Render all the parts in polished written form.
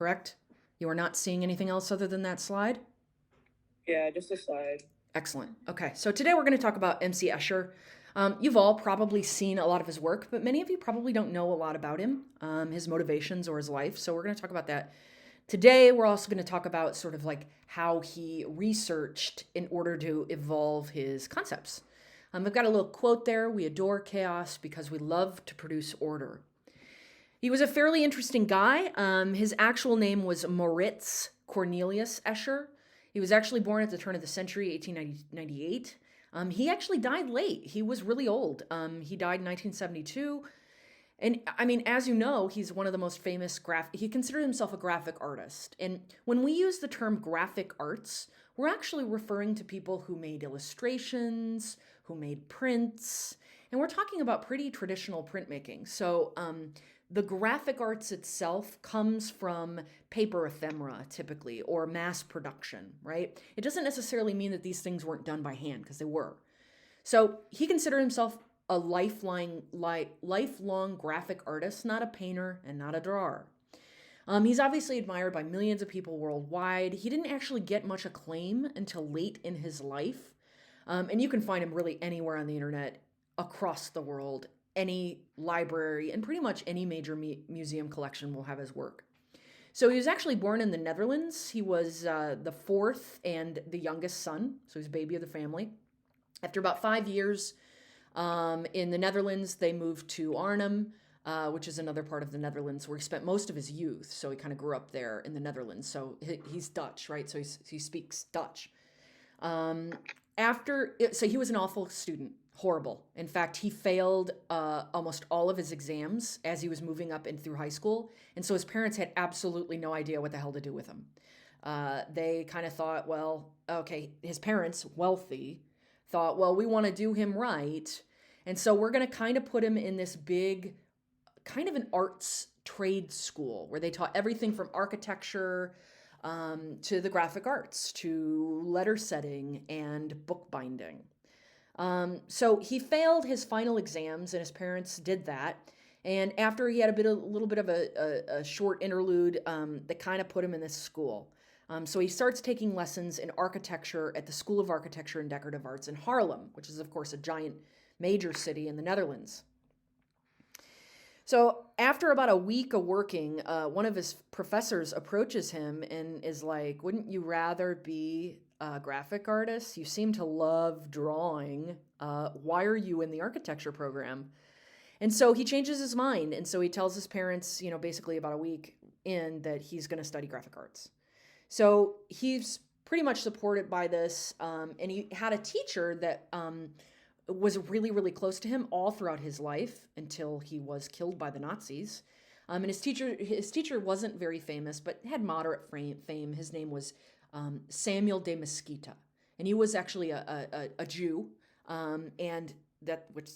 correct? You are not seeing anything else other than that slide? Yeah, just a slide. Excellent. Okay, so today we're going to talk about MC Escher. You've all probably seen a lot of his work, but many of you probably don't know a lot about him, his motivations, or his life. So we're going to talk about that. Today, we're also going to talk about sort of like how he researched in order to evolve his concepts. I've got a little quote there. We adore chaos because we love to produce order. He was a fairly interesting guy. His actual name was Moritz Cornelius Escher. He was actually born at the turn of the century, 1898. He actually died late. He was really old. He died in 1972. And I mean, as you know, he's one of the most famous he considered himself a graphic artist. And when we use the term graphic arts, we're actually referring to people who made illustrations, who made prints, and we're talking about pretty traditional printmaking. So the graphic arts itself comes from paper ephemera, typically, or mass production, right? It doesn't necessarily mean that these things weren't done by hand, because they were. So he considered himself a lifelong graphic artist, not a painter and not a drawer. He's obviously admired by millions of people worldwide. He didn't actually get much acclaim until late in his life. And you can find him really anywhere on the internet across the world. Any library and pretty much any major museum collection will have his work. So he was actually born in the Netherlands. He was the fourth and the youngest son, so he's baby of the family. After about 5 years in the Netherlands, they moved to Arnhem, which is another part of the Netherlands where he spent most of his youth. So he kind of grew up there in the Netherlands. So he's Dutch, right? So he speaks Dutch. Um, so he was an awful student, horrible. In fact, he failed almost all of his exams as he was moving up and through high school, and so his parents had absolutely no idea what the hell to do with him. They kind of thought, well, okay, his parents, wealthy, thought, well, we want to do him right, and so we're going to kind of put him in this big, kind of an arts trade school where they taught everything from architecture to the graphic arts, to letter setting and bookbinding. So he failed his final exams, and his parents did that. And after he had a little bit of a short interlude, that kind of put him in this school. So he starts taking lessons in architecture at the School of Architecture and Decorative Arts in Haarlem, which is, of course, a giant major city in the Netherlands. So after about a week of working, one of his professors approaches him and is like, "Wouldn't you rather be a graphic artist? You seem to love drawing. Why are you in the architecture program?" And so he changes his mind, and so he tells his parents, basically about a week in, that he's going to study graphic arts. So he's pretty much supported by this, and he had a teacher that was really, really close to him all throughout his life until he was killed by the Nazis. And his teacher wasn't very famous, but had moderate fame. His name was Samuel de Mesquita, and he was actually a Jew, and which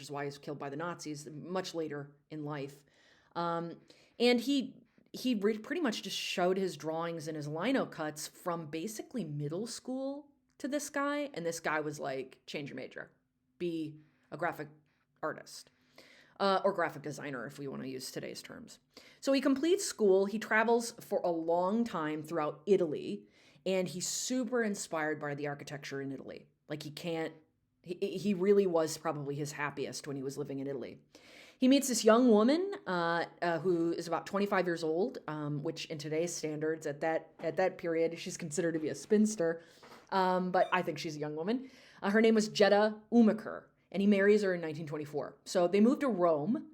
is why he was killed by the Nazis much later in life. And he pretty much just showed his drawings and his lino cuts from basically middle school to this guy, and this guy was like, change your major, be a graphic artist, or graphic designer if we want to use today's terms. So he completes school, he travels for a long time throughout Italy, and he's super inspired by the architecture in Italy. Like he really was probably his happiest when he was living in Italy. He meets this young woman who is about 25 years old, which in today's standards at that period she's considered to be a spinster, but I think she's a young woman. Her name was Jetta Umaker, and he marries her in 1924. So they move to Rome,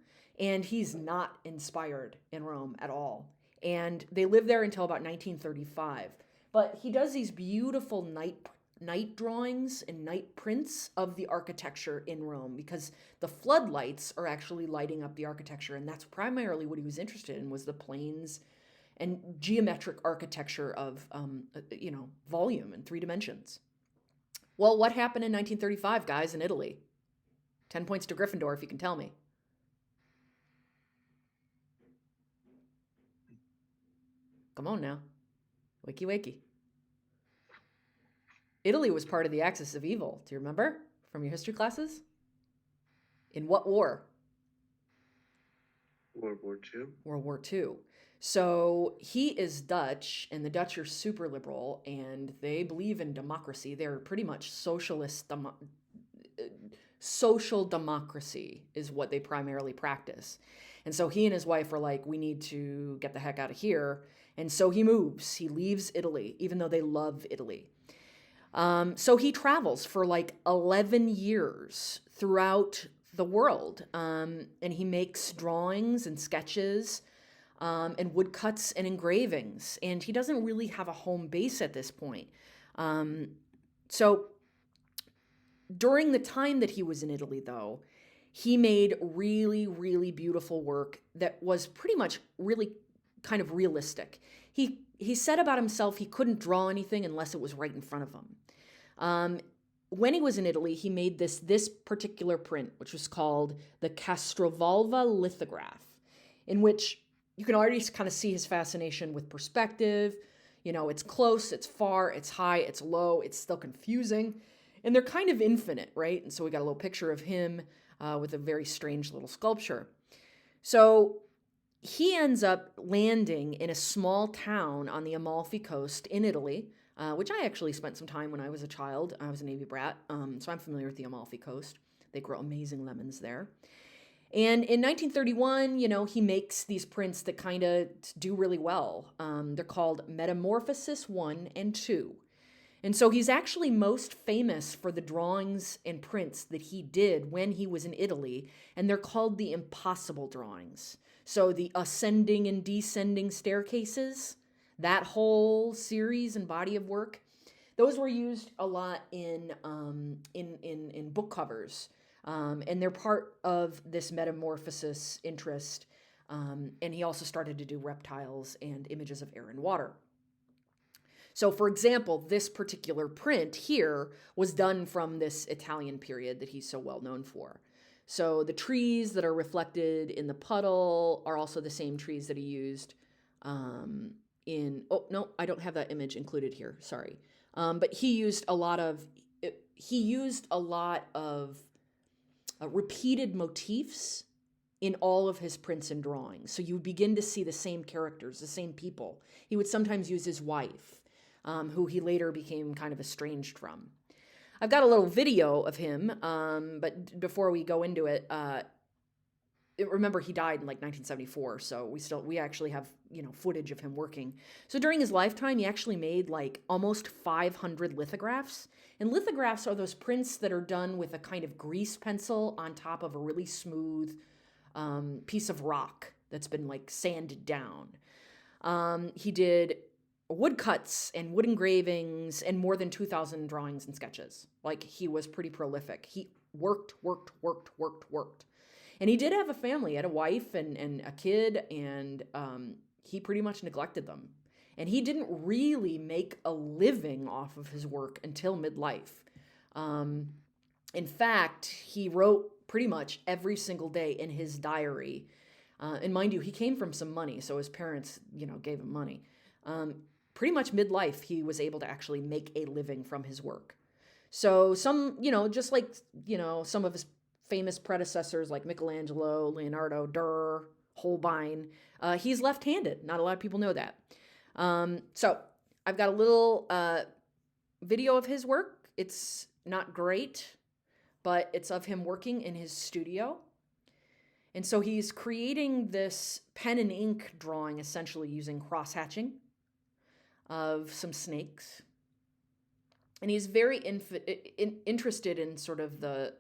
and he's not inspired in Rome at all. And they live there until about 1935. But he does these beautiful night drawings and night prints of the architecture in Rome, because the floodlights are actually lighting up the architecture, and that's primarily what he was interested in, was the planes and geometric architecture of volume and three dimensions. Well, what happened in 1935, guys, in Italy? 10 points to Gryffindor if you can tell me. Come on now. Wakey wakey. Italy was part of the Axis of Evil. Do you remember from your history classes? In what war? World War II. World War II. So he is Dutch, and the Dutch are super liberal, and they believe in democracy. They're pretty much social democracy is what they primarily practice. And so he and his wife are like, we need to get the heck out of here. And so he moves. He leaves Italy, even though they love Italy. So he travels for like 11 years throughout the world. And he makes drawings and sketches and woodcuts and engravings. And he doesn't really have a home base at this point. So during the time that he was in Italy, though, he made really, really beautiful work that was pretty much really kind of realistic. He said about himself he couldn't draw anything unless it was right in front of him. When he was in Italy, he made this particular print, which was called the Castrovalva lithograph, in which you can already kind of see his fascination with perspective. You know, it's close, it's far, it's high, it's low, it's still confusing. And they're kind of infinite, right? And so we got a little picture of him with a very strange little sculpture. So he ends up landing in a small town on the Amalfi Coast in Italy, which I actually spent some time when I was a child. I was a Navy brat, so I'm familiar with the Amalfi Coast. They grow amazing lemons there. And in 1931, you know, he makes these prints that kind of do really well. They're called Metamorphosis 1 and 2. And so he's actually most famous for the drawings and prints that he did when he was in Italy, and they're called the impossible drawings. So the ascending and descending staircases, that whole series and body of work, those were used a lot in book covers, and they're part of this metamorphosis interest. And he also started to do reptiles and images of air and water. So, for example, this particular print here was done from this Italian period that he's so well known for. So the trees that are reflected in the puddle are also the same trees that he used oh, no, I don't have that image included here, sorry. But he used a lot of repeated motifs in all of his prints and drawings. So you begin to see the same characters, the same people. He would sometimes use his wife, who he later became kind of estranged from. I've got a little video of him, but before we go into it, remember he died in like 1974, so we actually have, you know, footage of him working. So during his lifetime, he actually made like almost 500 lithographs. And lithographs are those prints that are done with a kind of grease pencil on top of a really smooth piece of rock that's been like sanded down. He did woodcuts and wood engravings and more than 2,000 drawings and sketches. Like, he was pretty prolific. He worked. And he did have a family. He had a wife and a kid, and he pretty much neglected them. And he didn't really make a living off of his work until midlife. In fact, he wrote pretty much every single day in his diary. And mind you, he came from some money, so his parents, you know, gave him money. Pretty much midlife, he was able to actually make a living from his work. So some, you know, just like, you know, some of his famous predecessors like Michelangelo, Leonardo, Durer, Holbein, he's left-handed. Not a lot of people know that. So I've got a little video of his work. It's not great, but it's of him working in his studio. And so he's creating this pen and ink drawing, essentially using cross-hatching of some snakes. And he's very interested in sort of the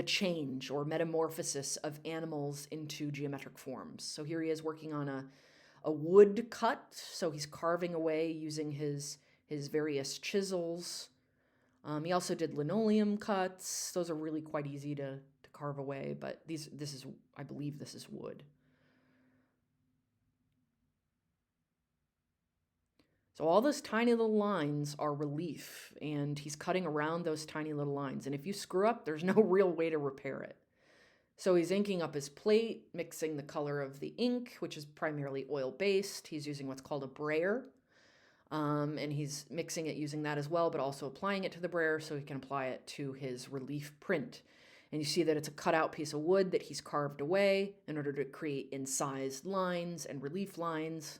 change or metamorphosis of animals into geometric forms. So here he is working on a wood cut. So he's carving away using his various chisels. He also did linoleum cuts. Those are really quite easy to carve away, but I believe this is wood. So all those tiny little lines are relief, and he's cutting around those tiny little lines. And if you screw up, there's no real way to repair it. So he's inking up his plate, mixing the color of the ink, which is primarily oil-based. He's using what's called a brayer, and he's mixing it using that as well, but also applying it to the brayer so he can apply it to his relief print. And you see that it's a cutout piece of wood that he's carved away in order to create incised lines and relief lines.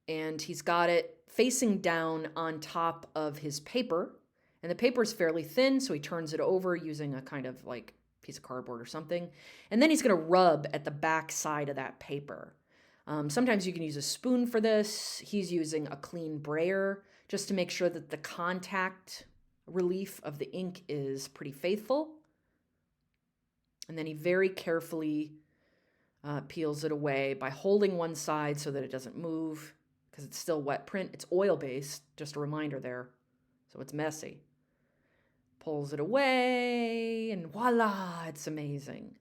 And he's got it facing down on top of his paper. And the paper is fairly thin, so he turns it over using a kind of like piece of cardboard or something. And then he's going to rub at the back side of that paper. Sometimes you can use a spoon for this. He's using a clean brayer just to make sure that the contact relief of the ink is pretty faithful. And then he very carefully peels it away by holding one side so that it doesn't move, because it's still wet print. It's oil-based, just a reminder there. So it's messy. Pulls it away, and voila, it's amazing.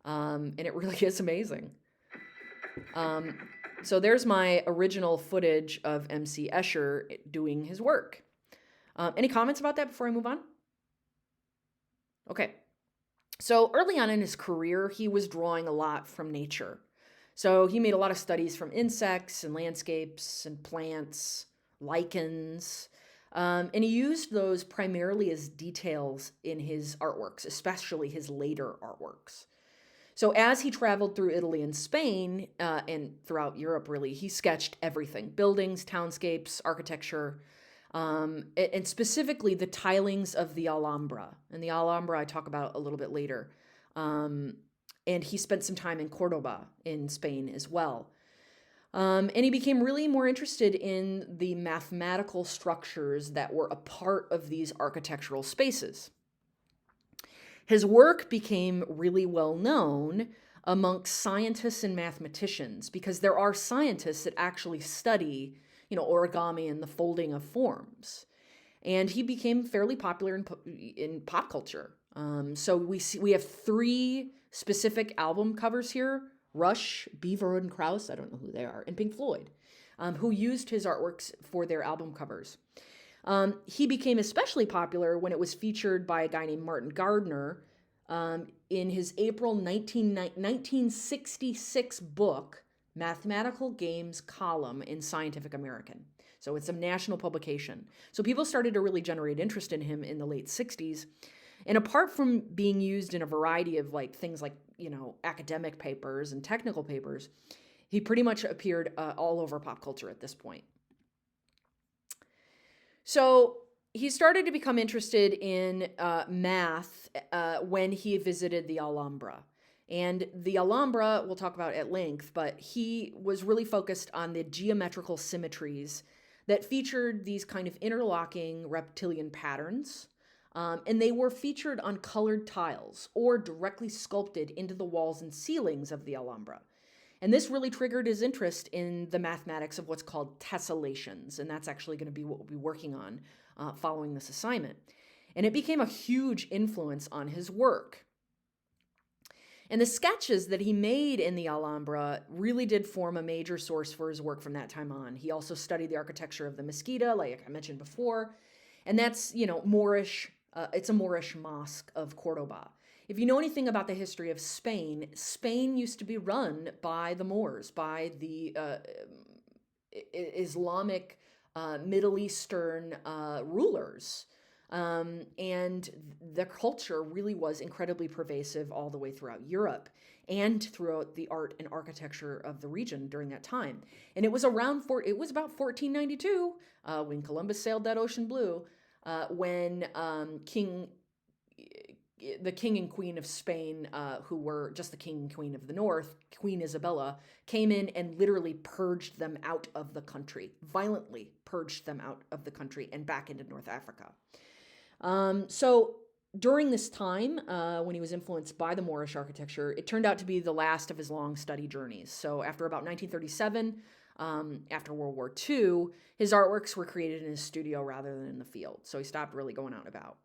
And it really is amazing. So there's my original footage of MC Escher doing his work. Any comments about that before I move on? Okay. So early on in his career, he was drawing a lot from nature. So he made a lot of studies from insects and landscapes and plants, lichens, and he used those primarily as details in his artworks, especially his later artworks. So as he traveled through Italy and Spain, and throughout Europe really, he sketched everything: buildings, townscapes, architecture, and specifically the tilings of the Alhambra. And the Alhambra I talk about a little bit later. And he spent some time in Cordoba in Spain as well. And he became really more interested in the mathematical structures that were a part of these architectural spaces. His work became really well known amongst scientists and mathematicians, because there are scientists that actually study, origami and the folding of forms. And he became fairly popular in pop culture. So we have 3 specific album covers here: Rush, Beaver and Krause, I don't know who they are, and Pink Floyd, who used his artworks for their album covers. He became especially popular when it was featured by a guy named Martin Gardner in his April 1966 book, Mathematical Games column in Scientific American. So it's a national publication. So people started to really generate interest in him in the late 60s. And apart from being used in a variety of things like, academic papers and technical papers, he pretty much appeared all over pop culture at this point. So he started to become interested in math when he visited the Alhambra. And the Alhambra, we'll talk about at length, but he was really focused on the geometrical symmetries that featured these kind of interlocking reptilian patterns. And they were featured on colored tiles or directly sculpted into the walls and ceilings of the Alhambra. And this really triggered his interest in the mathematics of what's called tessellations. And that's actually going to be what we'll be working on following this assignment. And it became a huge influence on his work. And the sketches that he made in the Alhambra really did form a major source for his work from that time on. He also studied the architecture of the Mesquita, like I mentioned before. And that's, Moorish. It's a Moorish mosque of Cordoba. If you know anything about the history of Spain, Spain used to be run by the Moors, by the Islamic Middle Eastern rulers. And the culture really was incredibly pervasive all the way throughout Europe and throughout the art and architecture of the region during that time. And it was about 1492 when Columbus sailed that ocean blue, when the king and queen of Spain, who were just the king and queen of the north, Queen Isabella, came in and literally purged them out of the country, violently purged them out of the country and back into North Africa. So during this time, when he was influenced by the Moorish architecture, it turned out to be the last of his long study journeys. So after about 1937, after World War II, his artworks were created in his studio rather than in the field. So he stopped really going out and about.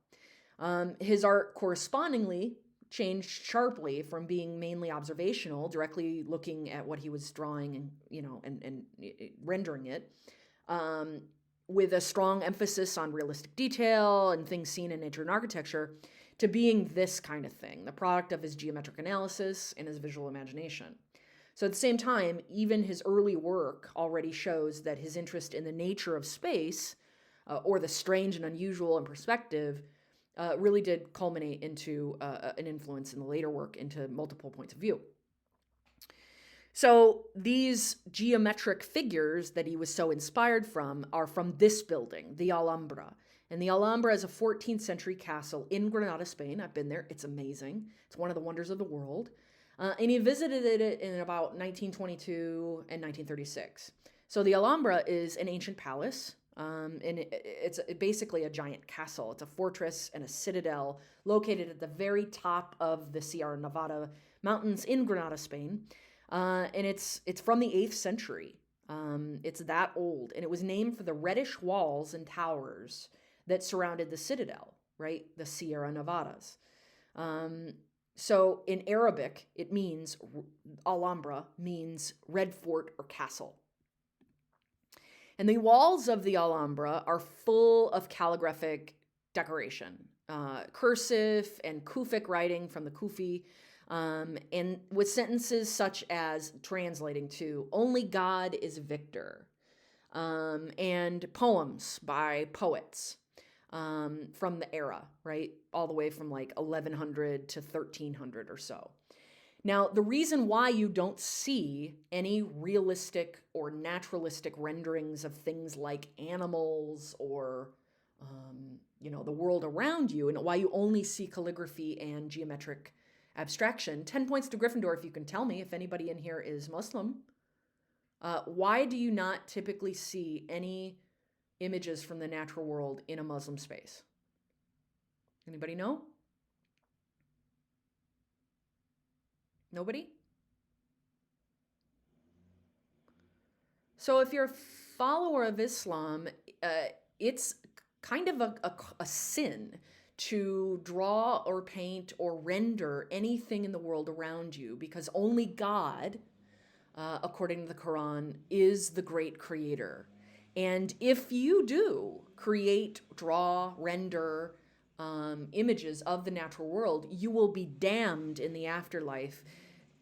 His art correspondingly changed sharply from being mainly observational, directly looking at what he was drawing and, and rendering it, with a strong emphasis on realistic detail and things seen in nature and architecture, to being this kind of thing, the product of his geometric analysis and his visual imagination. So at the same time, even his early work already shows that his interest in the nature of space or the strange and unusual in perspective, really did culminate into an influence in the later work into multiple points of view. So these geometric figures that he was so inspired from are from this building, the Alhambra. And the Alhambra is a 14th century castle in Granada, Spain. I've been there. It's amazing. It's one of the wonders of the world. And he visited it in about 1922 and 1936. So the Alhambra is an ancient palace, and it's basically a giant castle. It's a fortress and a citadel located at the very top of the Sierra Nevada mountains in Granada, Spain. And it's from the 8th century. It's that old, and it was named for the reddish walls and towers that surrounded the citadel, right? The Sierra Nevadas. So in Arabic, it means, Alhambra means red fort or castle. And the walls of the Alhambra are full of calligraphic decoration, cursive and Kufic writing from the Kufi, and with sentences such as translating to "Only God is victor," and poems by poets from the era, right? All the way from like 1100 to 1300 or so. Now, the reason why you don't see any realistic or naturalistic renderings of things like animals or, the world around you, and why you only see calligraphy and geometric abstraction, 10 points to Gryffindor if you can tell me if anybody in here is Muslim. Why do you not typically see any images from the natural world in a Muslim space? Anybody know? Nobody? So if you're a follower of Islam, it's kind of a sin to draw or paint or render anything in the world around you, because only God, according to the Quran, is the great creator. And if you do create, draw, render images of the natural world, you will be damned in the afterlife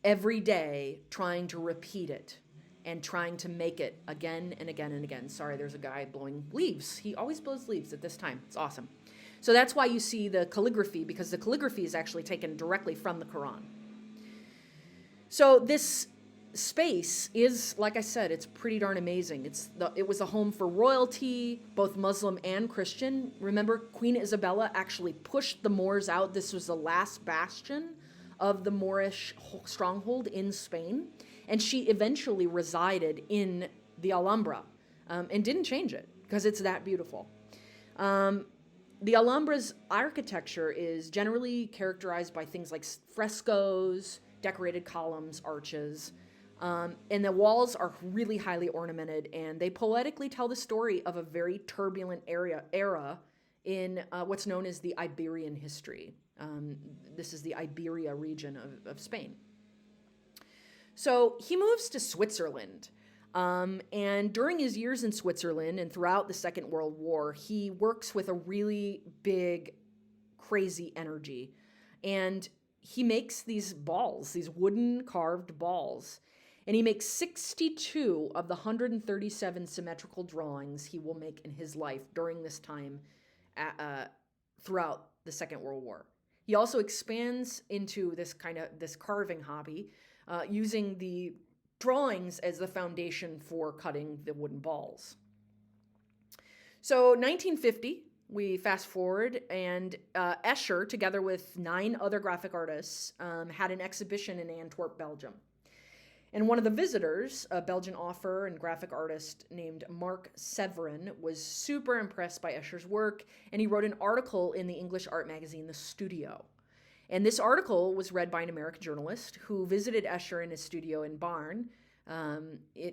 every day trying to repeat it and trying to make it again and again and again. Sorry, there's a guy blowing leaves. He always blows leaves at this time. It's awesome. So that's why you see the calligraphy, because the calligraphy is actually taken directly from the Quran. So this space is, like I said, it's pretty darn amazing. It was a home for royalty, both Muslim and Christian. Remember, Queen Isabella actually pushed the Moors out. This was the last bastion of the Moorish stronghold in Spain. And she eventually resided in the Alhambra and didn't change it because it's that beautiful. The Alhambra's architecture is generally characterized by things like frescoes, decorated columns, arches, and the walls are really highly ornamented, and they poetically tell the story of a very turbulent era in what's known as the Iberian history. This is the Iberia region of Spain. So he moves to Switzerland, and during his years in Switzerland and throughout the Second World War, he works with a really big, crazy energy, and he makes these balls, these wooden carved balls, and he makes 62 of the 137 symmetrical drawings he will make in his life during this time throughout the Second World War. He also expands into this carving hobby, using the drawings as the foundation for cutting the wooden balls. So 1950, we fast forward, and Escher, together with 9 other graphic artists, had an exhibition in Antwerp, Belgium. And one of the visitors, a Belgian author and graphic artist named Mark Severin, was super impressed by Escher's work, and he wrote an article in the English art magazine, The Studio. And this article was read by an American journalist who visited Escher in his studio in Barn in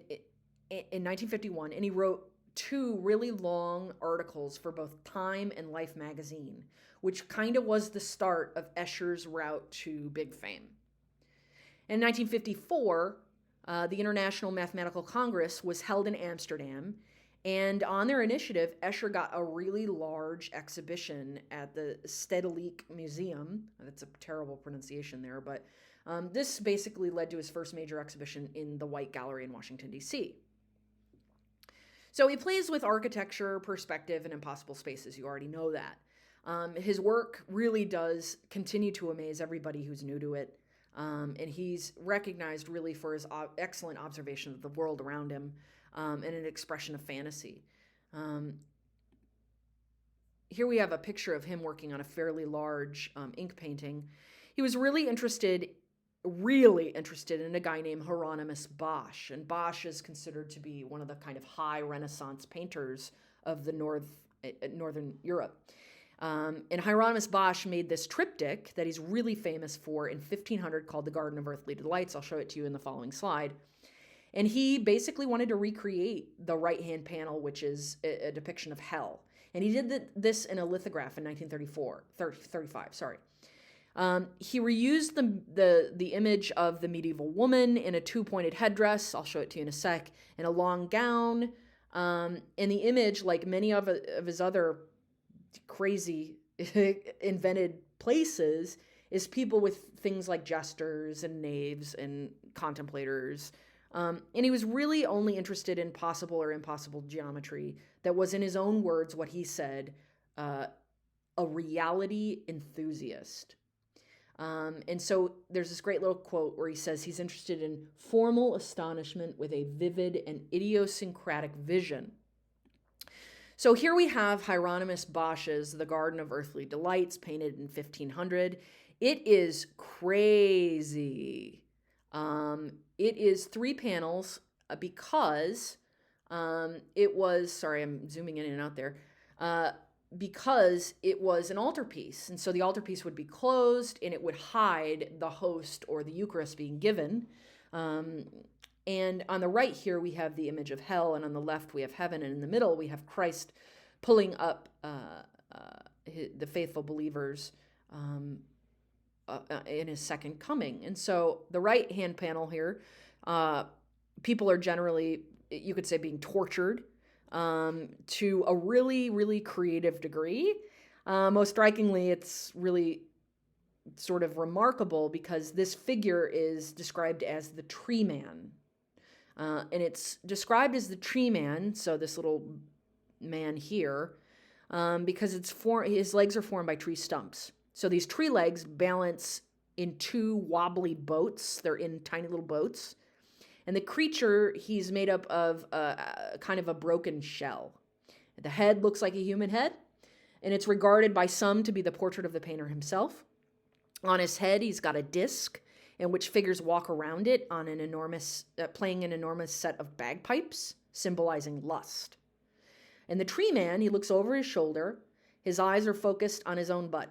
1951, and he wrote 2 really long articles for both Time and Life magazine, which kind of was the start of Escher's route to big fame. In 1954, the International Mathematical Congress was held in Amsterdam, and on their initiative, Escher got a really large exhibition at the Stedelijk Museum. That's a terrible pronunciation there, but this basically led to his first major exhibition in the White Gallery in Washington, D.C. So he plays with architecture, perspective, and impossible spaces. You already know that. His work really does continue to amaze everybody who's new to it. And he's recognized really for his excellent observation of the world around him and an expression of fantasy. Here we have a picture of him working on a fairly large ink painting. He was really interested in a guy named Hieronymus Bosch. And Bosch is considered to be one of the kind of high Renaissance painters of the Northern Europe. And Hieronymus Bosch made this triptych that he's really famous for in 1500 called The Garden of Earthly Delights. I'll show it to you in the following slide. And he basically wanted to recreate the right-hand panel, which is a depiction of hell. And he did this in a lithograph in 1935. He reused the image of the medieval woman in a two-pointed headdress. I'll show it to you in a sec. In a long gown. And the image, like many of his other crazy invented places, is people with things like jesters and knaves and contemplators. And he was really only interested in possible or impossible geometry that was, in his own words, what he said, a reality enthusiast. And so there's this great little quote where he says he's interested in formal astonishment with a vivid and idiosyncratic vision. So here we have Hieronymus Bosch's The Garden of Earthly Delights, painted in 1500. It is crazy. It is 3 panels because it was, sorry, I'm zooming in and out there, because it was an altarpiece. And so the altarpiece would be closed and it would hide the host or the Eucharist being given. And on the right here, we have the image of hell, and on the left, we have heaven, and in the middle, we have Christ pulling up the faithful believers in his second coming. And so the right-hand panel here, people are generally, you could say, being tortured to a really, really creative degree. Most strikingly, it's really sort of remarkable because this figure is described as the tree man. And it's described as the tree man, so this little man here, because his legs are formed by tree stumps. So these tree legs balance in 2 wobbly boats. They're in tiny little boats. And the creature, he's made up of kind of a broken shell. The head looks like a human head, and it's regarded by some to be the portrait of the painter himself. On his head, he's got a disc in which figures walk around it on an enormous, playing an enormous set of bagpipes, symbolizing lust. And the tree man, he looks over his shoulder. His eyes are focused on his own butt.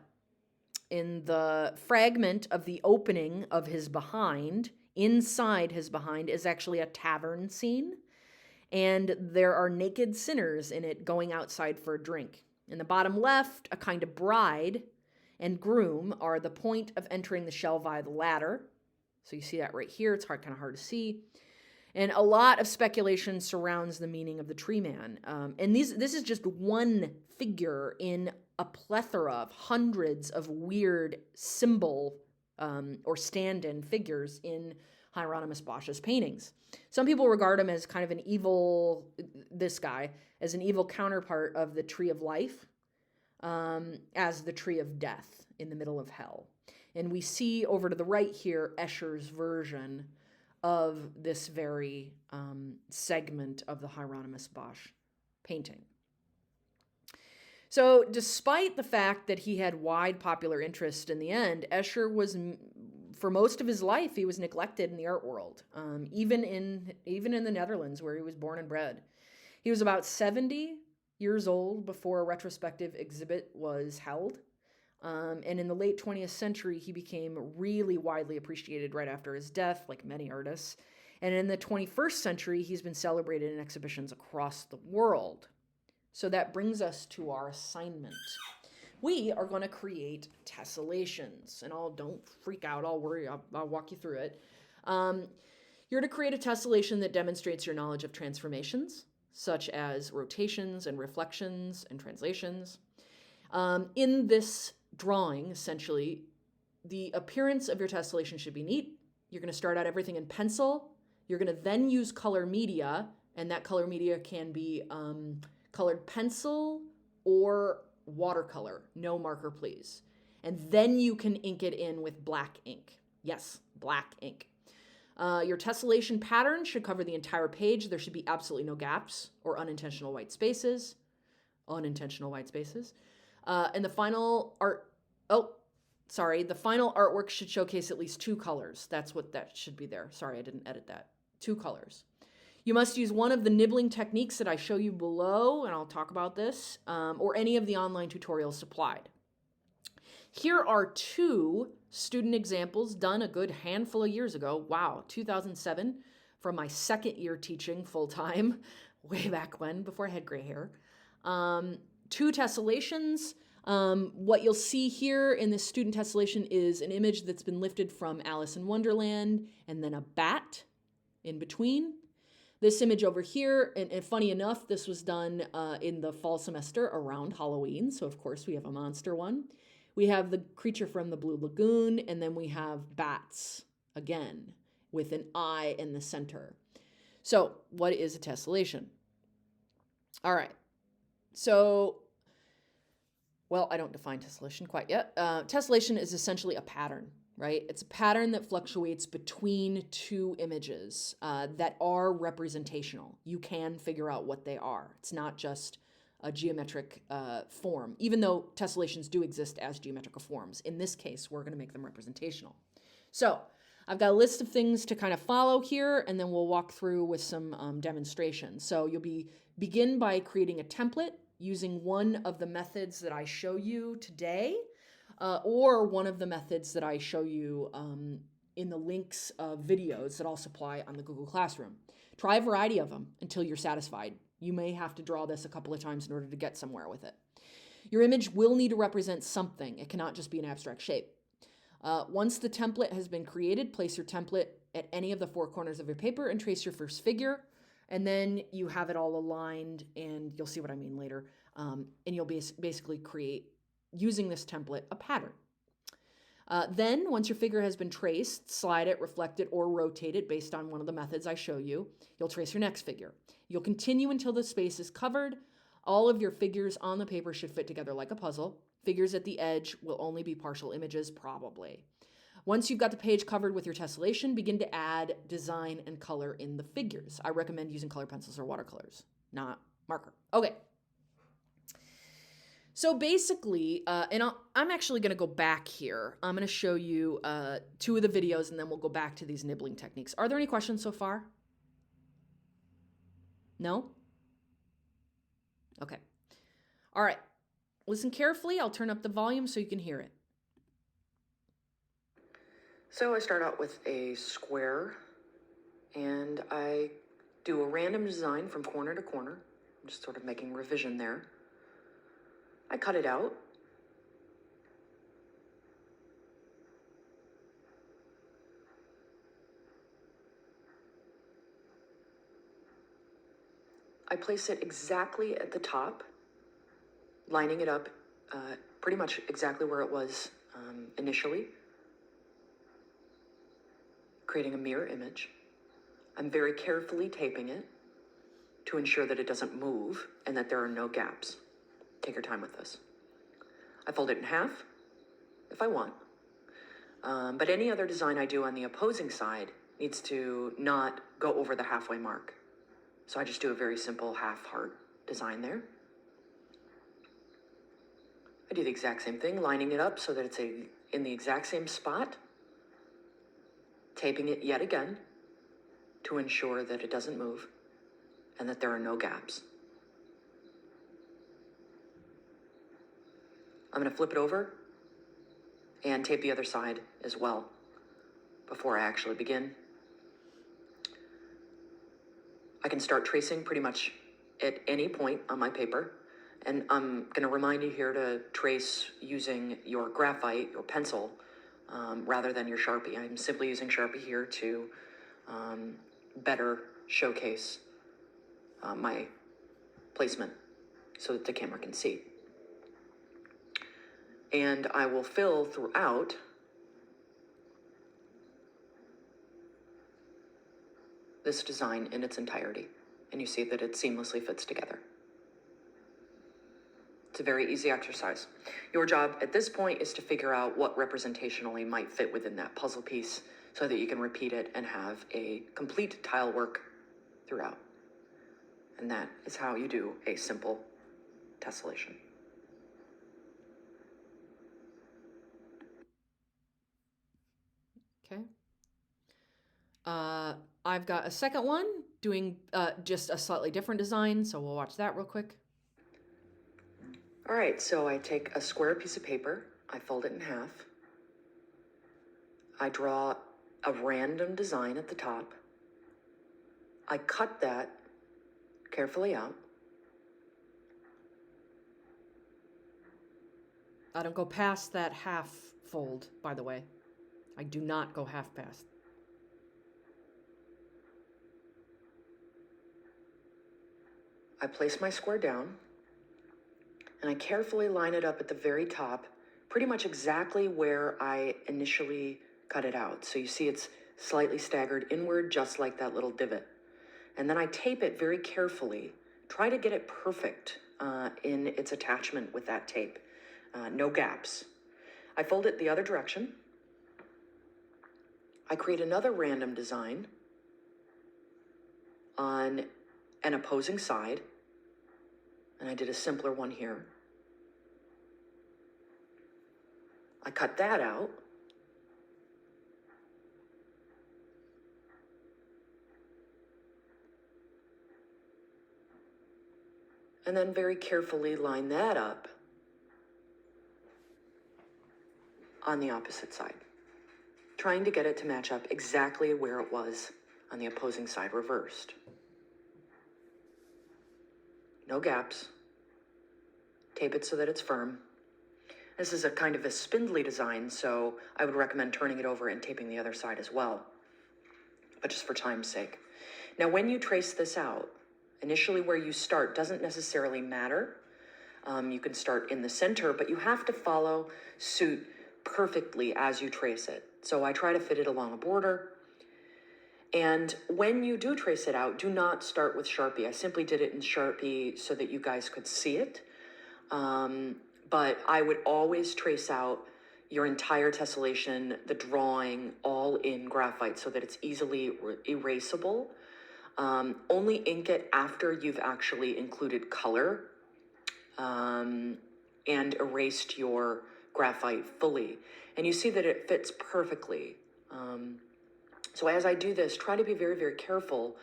In the fragment of the opening of his behind, inside his behind, is actually a tavern scene. And there are naked sinners in it going outside for a drink. In the bottom left, a kind of bride and groom are the point of entering the shell via the ladder. So you see that right here. It's kind of hard to see. And a lot of speculation surrounds the meaning of the tree man. And this is just one figure in a plethora of hundreds of weird symbol or stand-in figures in Hieronymus Bosch's paintings. Some people regard him as kind of this guy, as an evil counterpart of the tree of life, as the tree of death in the middle of hell. And we see over to the right here, Escher's version of this very segment of the Hieronymus Bosch painting. So despite the fact that he had wide popular interest in the end, Escher was, for most of his life, he was neglected in the art world, even in the Netherlands where he was born and bred. He was about 70 years old before a retrospective exhibit was held. And in the late 20th century, he became really widely appreciated right after his death, like many artists. And in the 21st century, he's been celebrated in exhibitions across the world. So that brings us to our assignment. We are going to create tessellations. And don't freak out, I'll walk you through it. You're to create a tessellation that demonstrates your knowledge of transformations, such as rotations and reflections and translations. In this drawing, essentially, the appearance of your tessellation should be neat. You're going to start out everything in pencil. You're going to then use color media And that color media can be colored pencil or watercolor. No marker, please. And then you can ink it in with black ink. Yes, black ink. Your tessellation pattern should cover the entire page. There should be absolutely no gaps or unintentional white spaces. Unintentional white spaces. And the final the final artwork should showcase at least 2 colors. That's what that should be there. Sorry, I didn't edit that. 2 colors. You must use one of the nibbling techniques that I show you below, and I'll talk about this, or any of the online tutorials supplied. Here are 2 student examples done a good handful of years ago. Wow, 2007, from my second year teaching full-time, way back when, before I had gray hair. 2 tessellations. What you'll see here in this student tessellation is an image that's been lifted from Alice in Wonderland, and then a bat in between. This image over here, and funny enough, this was done in the fall semester around Halloween, so of course we have a monster one. We have the creature from the Blue Lagoon, and then we have bats, again, with an eye in the center. So, what is a tessellation? All right, so, well, I don't define tessellation quite yet. Tessellation is essentially a pattern, right? It's a pattern that fluctuates between 2 images that are representational. You can figure out what they are. It's not just a geometric form, even though tessellations do exist as geometrical forms. In this case, we're going to make them representational. So I've got a list of things to kind of follow here, and then we'll walk through with some demonstrations. So you'll begin by creating a template using one of the methods that I show you today, or one of the methods that I show you in the links of videos that I'll supply on the Google Classroom. Try a variety of them until you're satisfied. You may have to draw this a couple of times in order to get somewhere with it. Your image will need to represent something. It cannot just be an abstract shape. Once the template has been created, place your template at any of the 4 corners of your paper and trace your first figure. And then you have it all aligned, and you'll see what I mean later. And you'll basically create, using this template, a pattern. Then, once your figure has been traced, slide it, reflect it, or rotate it based on one of the methods I show you. You'll trace your next figure. You'll continue until the space is covered. All of your figures on the paper should fit together like a puzzle. Figures at the edge will only be partial images, probably. Once you've got the page covered with your tessellation, begin to add design and color in the figures. I recommend using colored pencils or watercolors, not marker. Okay. So basically, I'm actually going to go back here. I'm going to show you 2 of the videos, and then we'll go back to these nibbling techniques. Are there any questions so far? No? Okay. All right. Listen carefully. I'll turn up the volume so you can hear it. So I start out with a square, and I do a random design from corner to corner. I'm just sort of making revision there. I cut it out. I place it exactly at the top, lining it up pretty much exactly where it was initially, creating a mirror image. I'm very carefully taping it to ensure that it doesn't move and that there are no gaps. Take your time with this. I fold it in half if I want, but any other design I do on the opposing side needs to not go over the halfway mark. So I just do a very simple half heart design there. I do the exact same thing, lining it up so that it's in the exact same spot, taping it yet again to ensure that it doesn't move and that there are no gaps. I'm going to flip it over and tape the other side as well before I actually begin. I can start tracing pretty much at any point on my paper, and I'm going to remind you here to trace using your graphite, your pencil, rather than your Sharpie. I'm simply using Sharpie here to better showcase my placement so that the camera can see. And I will fill throughout this design in its entirety. and you see that it seamlessly fits together. It's a very easy exercise. Your job at this point is to figure out what representationally might fit within that puzzle piece so that you can repeat it and have a complete tile work throughout. And that is how you do a simple tessellation. Okay. I've got a second one doing just a slightly different design, so we'll watch that real quick. All right, so I take a square piece of paper, I fold it in half, I draw a random design at the top, I cut that carefully out. I don't go past that half fold, by the way. I do not go half past. I place my square down, and I carefully line it up at the very top, pretty much exactly where I initially cut it out. So you see it's slightly staggered inward, just like that little divot. And then I tape it very carefully. Try to get it perfect in its attachment with that tape. No gaps. I fold it the other direction. I create another random design on an opposing side, and I did a simpler one here. I cut that out. And then very carefully line that up on the opposite side, trying to get it to match up exactly where it was on the opposing side reversed. No gaps. Tape it so that it's firm. This is a kind of a spindly design, so I would recommend turning it over and taping the other side as well, but just for time's sake. Now, when you trace this out, initially where you start doesn't necessarily matter. You can start in the center, but you have to follow suit perfectly as you trace it. So I try to fit it along a border. And when you do trace it out, do not start with Sharpie. I simply did it in Sharpie so that you guys could see it. But I would always trace out your entire tessellation, the drawing, all in graphite so that it's easily erasable. Only ink it after you've actually included color and erased your graphite fully. And you see that it fits perfectly. So as I do this, try to be very, very careful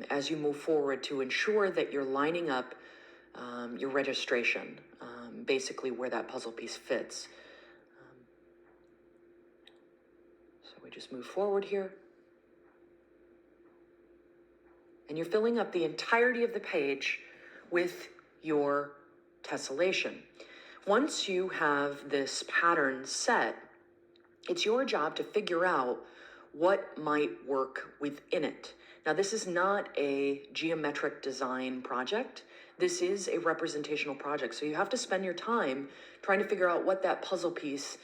as you move forward to ensure that you're lining up your registration, basically where that puzzle piece fits. So we just move forward here. And you're filling up the entirety of the page with your tessellation. Once you have this pattern set, it's your job to figure out what might work within it. Now, this is not a geometric design project. This is a representational project. So you have to spend your time trying to figure out what that puzzle piece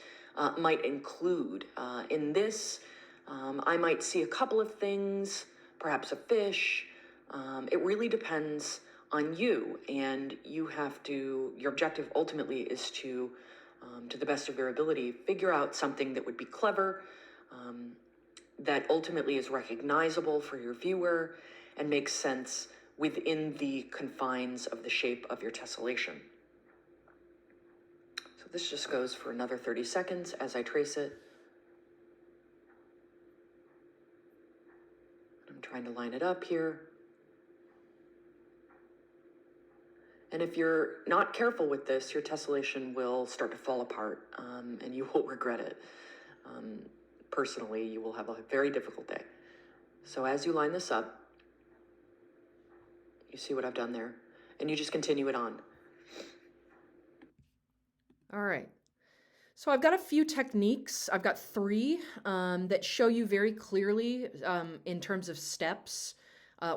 might include. In this, I might see a couple of things, perhaps a fish. It really depends on you, and your objective ultimately is to the best of your ability, figure out something that would be clever, that ultimately is recognizable for your viewer and makes sense within the confines of the shape of your tessellation. So this just goes for another 30 seconds as I trace it. I'm trying to line it up here. And if you're not careful with this, your tessellation will start to fall apart, and you will regret it. Personally, you will have a very difficult day. So as you line this up, you see what I've done there, and you just continue it on. All right. So I've got a few techniques. I've got 3 that show you very clearly in terms of steps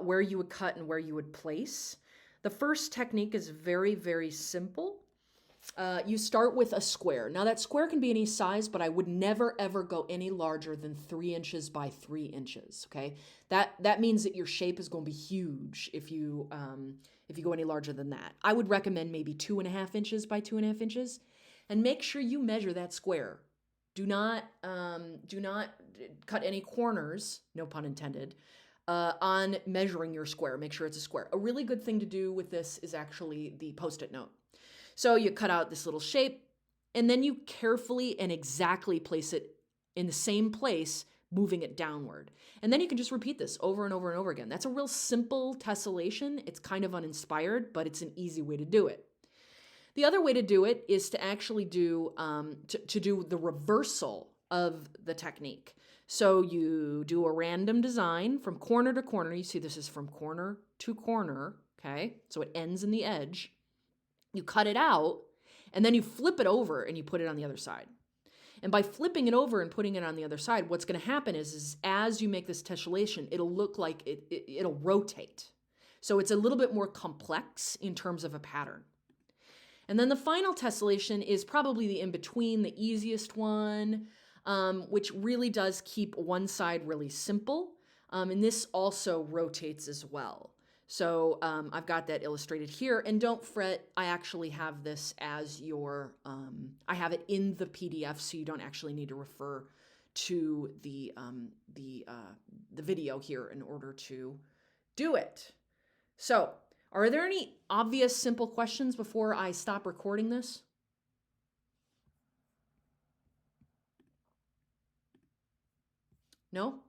where you would cut and where you would place. The first technique is very, very simple. You start with a square. Now that square can be any size, but I would never ever go any larger than 3 inches by 3 inches. Okay, that means that your shape is going to be huge if you go any larger than that. I would recommend maybe 2.5 inches by 2.5 inches, and make sure you measure that square. Do not cut any corners, no pun intended, on measuring your square. Make sure it's a square. A really good thing to do with this is actually the Post-it note. So you cut out this little shape, and then you carefully and exactly place it in the same place, moving it downward. And then you can just repeat this over and over and over again. That's a real simple tessellation. It's kind of uninspired, but it's an easy way to do it. The other way to do it is to actually do the reversal of the technique. So you do a random design from corner to corner. You see this is from corner to corner, okay? So it ends in the edge. You cut it out, and then you flip it over and you put it on the other side. And by flipping it over and putting it on the other side, what's going to happen is as you make this tessellation, it'll look like it'll rotate. So it's a little bit more complex in terms of a pattern. And then the final tessellation is probably the in-between, the easiest one, which really does keep one side really simple. And this also rotates as well. So I've got that illustrated here. And don't fret, I actually have this as your, I have it in the PDF, so you don't actually need to refer to the video here in order to do it. So, are there any obvious, simple questions before I stop recording this? No?